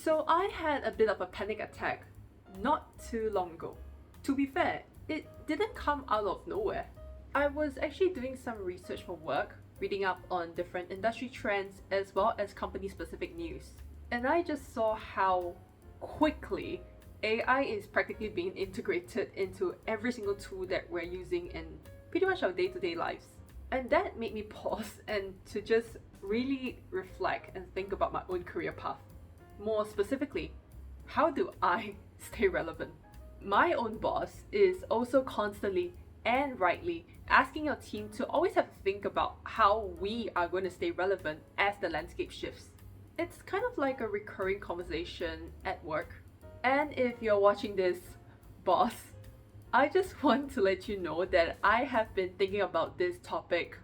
So I had a bit of a panic attack not too long ago. To be fair, it didn't come out of nowhere. I was actually doing some research for work, reading up on different industry trends as well as company specific news. And I just saw how quickly AI is practically being integrated into every single tool that we're using in pretty much our day-to-day lives. And that made me pause and to just really reflect and think about my own career path. More specifically, how do I stay relevant? My own boss is also constantly and rightly asking our team to always have to think about how we are going to stay relevant as the landscape shifts. It's kind of like a recurring conversation at work. And if you're watching this, boss, I just want to let you know that I have been thinking about this topic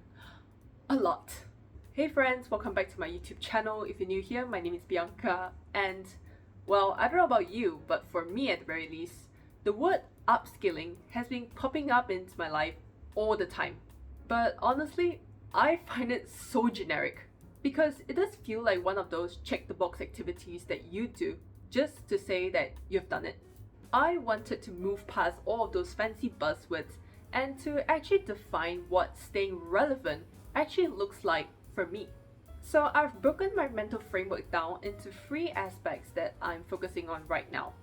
a lot. Hey friends, welcome back to my YouTube channel. If you're new here, my name is Bianca, and well, I don't know about you, but for me at the very least, the word upskilling has been popping up into my life all the time. But honestly, I find it so generic because it does feel like one of those check the box activities that you do just to say that you've done it. I wanted to move past all of those fancy buzzwords and to actually define what staying relevant actually looks like for me. So I've broken my mental framework down into 3 aspects that I'm focusing on right now.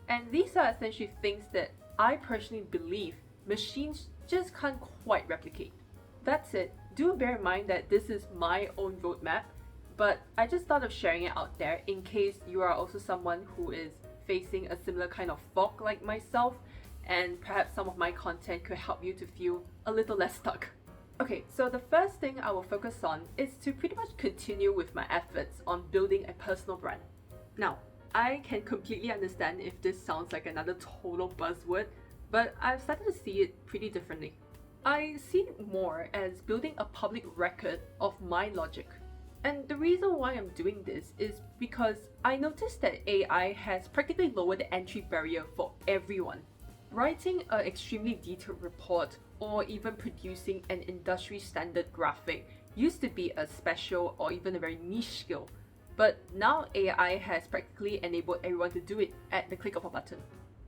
And these are essentially things that I personally believe machines just can't quite replicate. That's it. Do bear in mind that this is my own roadmap, but I just thought of sharing it out there in case you are also someone who is facing a similar kind of fog like myself, and perhaps some of my content could help you to feel a little less stuck. Okay, so the first thing I will focus on is to pretty much continue with my efforts on building a personal brand. Now, I can completely understand if this sounds like another total buzzword, but I've started to see it pretty differently. I see it more as building a public record of my logic. And the reason why I'm doing this is because I noticed that AI has practically lowered the entry barrier for everyone. Writing an extremely detailed report or even producing an industry standard graphic used to be a special or even a very niche skill, but now AI has practically enabled everyone to do it at the click of a button.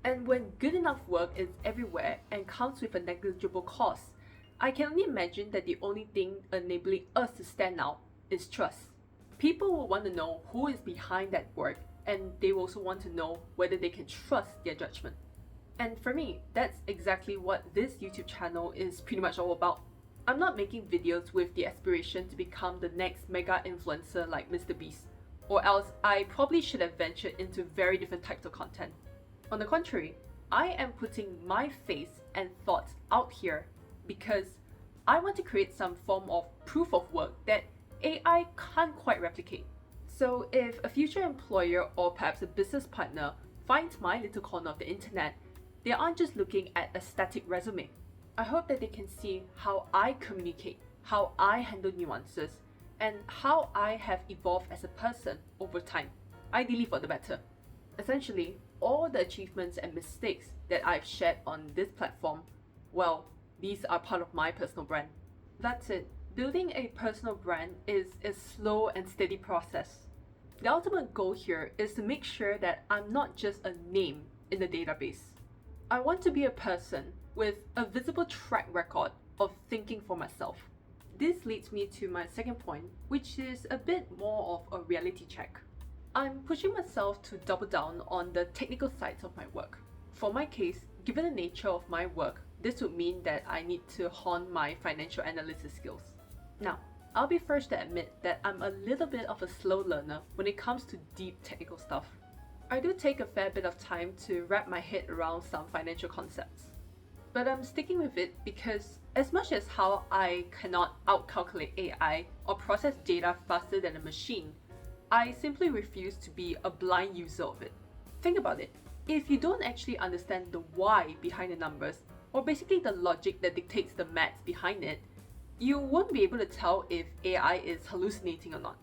And when good enough work is everywhere and comes with a negligible cost, I can only imagine that the only thing enabling us to stand out is trust. People will want to know who is behind that work, and they will also want to know whether they can trust their judgment. And for me, that's exactly what this YouTube channel is pretty much all about. I'm not making videos with the aspiration to become the next mega influencer like Mr. Beast, or else I probably should have ventured into very different types of content. On the contrary, I am putting my face and thoughts out here because I want to create some form of proof of work that AI can't quite replicate. So if a future employer or perhaps a business partner finds my little corner of the internet, they aren't just looking at a static resume. I hope that they can see how I communicate, how I handle nuances, and how I have evolved as a person over time, ideally for the better. Essentially, all the achievements and mistakes that I've shared on this platform, well, these are part of my personal brand. That's it. Building a personal brand is a slow and steady process. The ultimate goal here is to make sure that I'm not just a name in the database. I want to be a person with a visible track record of thinking for myself. This leads me to my second point, which is a bit more of a reality check. I'm pushing myself to double down on the technical sides of my work. For my case, given the nature of my work, this would mean that I need to hone my financial analysis skills. Now, I'll be first to admit that I'm a little bit of a slow learner when it comes to deep technical stuff. I do take a fair bit of time to wrap my head around some financial concepts. But I'm sticking with it because as much as how I cannot outcalculate AI or process data faster than a machine, I simply refuse to be a blind user of it. Think about it. If you don't actually understand the why behind the numbers, or basically the logic that dictates the maths behind it, you won't be able to tell if AI is hallucinating or not.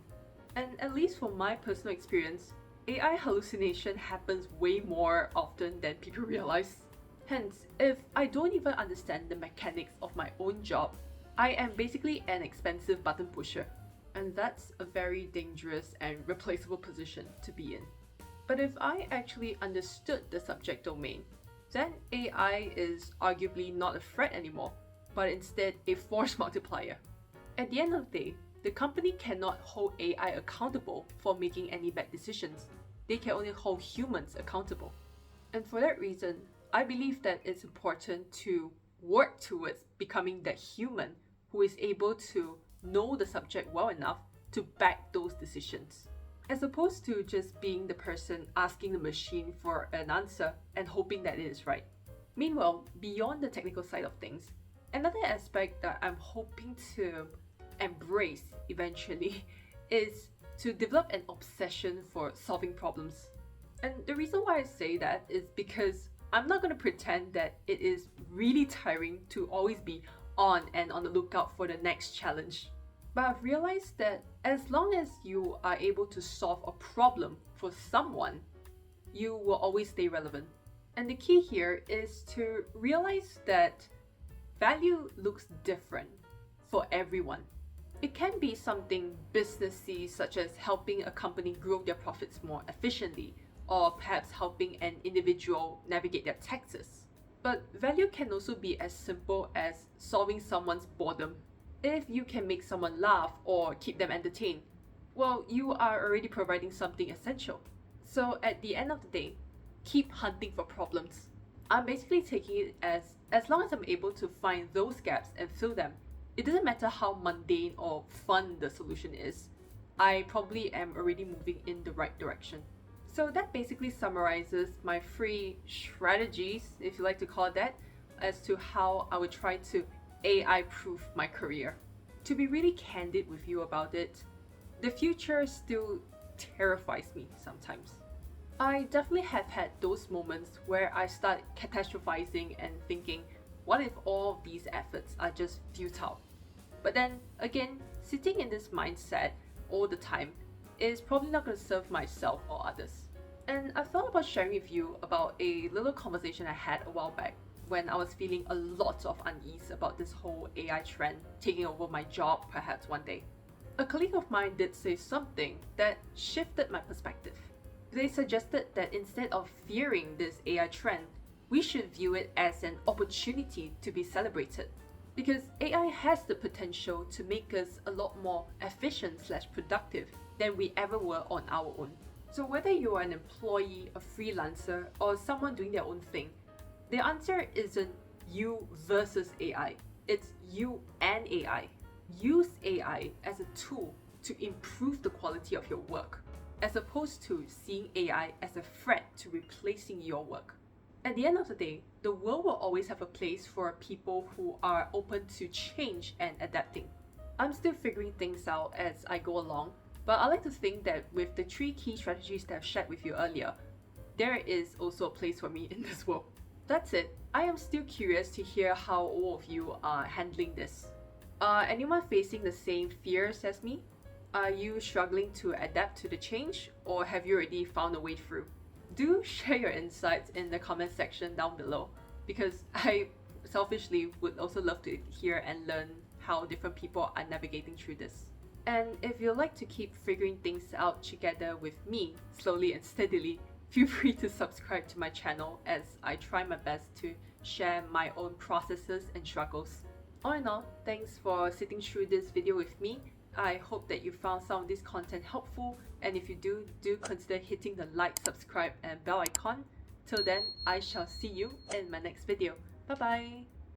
And at least from my personal experience, AI hallucination happens way more often than people realize. Hence, if I don't even understand the mechanics of my own job, I am basically an expensive button pusher. And that's a very dangerous and replaceable position to be in. But if I actually understood the subject domain, then AI is arguably not a threat anymore, but instead a force multiplier. At the end of the day, the company cannot hold AI accountable for making any bad decisions. They can only hold humans accountable. And for that reason, I believe that it's important to work towards becoming that human who is able to know the subject well enough to back those decisions, as opposed to just being the person asking the machine for an answer and hoping that it is right. Meanwhile, beyond the technical side of things, another aspect that I'm hoping to embrace eventually is to develop an obsession for solving problems. And the reason why I say that is because I'm not going to pretend that it is really tiring to always be on and on the lookout for the next challenge. But I've realized that as long as you are able to solve a problem for someone, you will always stay relevant. And the key here is to realize that value looks different for everyone. It can be something businessy, such as helping a company grow their profits more efficiently, or perhaps helping an individual navigate their taxes. But value can also be as simple as solving someone's boredom. If you can make someone laugh or keep them entertained, well, you are already providing something essential. So at the end of the day, keep hunting for problems. I'm basically taking it as long as I'm able to find those gaps and fill them, it doesn't matter how mundane or fun the solution is, I probably am already moving in the right direction. So that basically summarizes my 3 strategies, if you like to call it that, as to how I would try to AI-proof my career. To be really candid with you about it, the future still terrifies me sometimes. I definitely have had those moments where I start catastrophizing and thinking, what if all of these efforts are just futile? But then again, sitting in this mindset all the time is probably not going to serve myself or others. And I thought about sharing with you about a little conversation I had a while back when I was feeling a lot of unease about this whole AI trend taking over my job perhaps one day. A colleague of mine did say something that shifted my perspective. They suggested that instead of fearing this AI trend, we should view it as an opportunity to be celebrated. Because AI has the potential to make us a lot more efficient/productive than we ever were on our own. So whether you are an employee, a freelancer, or someone doing their own thing, the answer isn't you versus AI. It's you and AI. Use AI as a tool to improve the quality of your work, as opposed to seeing AI as a threat to replacing your work. At the end of the day, the world will always have a place for people who are open to change and adapting. I'm still figuring things out as I go along, but I like to think that with the 3 key strategies that I've shared with you earlier, there is also a place for me in this world. That's it. I am still curious to hear how all of you are handling this. Are anyone facing the same fears as me? Are you struggling to adapt to the change, or have you already found a way through? Do share your insights in the comment section down below, because I selfishly would also love to hear and learn how different people are navigating through this. And if you'd like to keep figuring things out together with me, slowly and steadily, feel free to subscribe to my channel as I try my best to share my own processes and struggles. All in all, thanks for sitting through this video with me. I hope that you found some of this content helpful, and if you do consider hitting the like, subscribe and bell icon. Till then, I shall see you in my next video. Bye bye!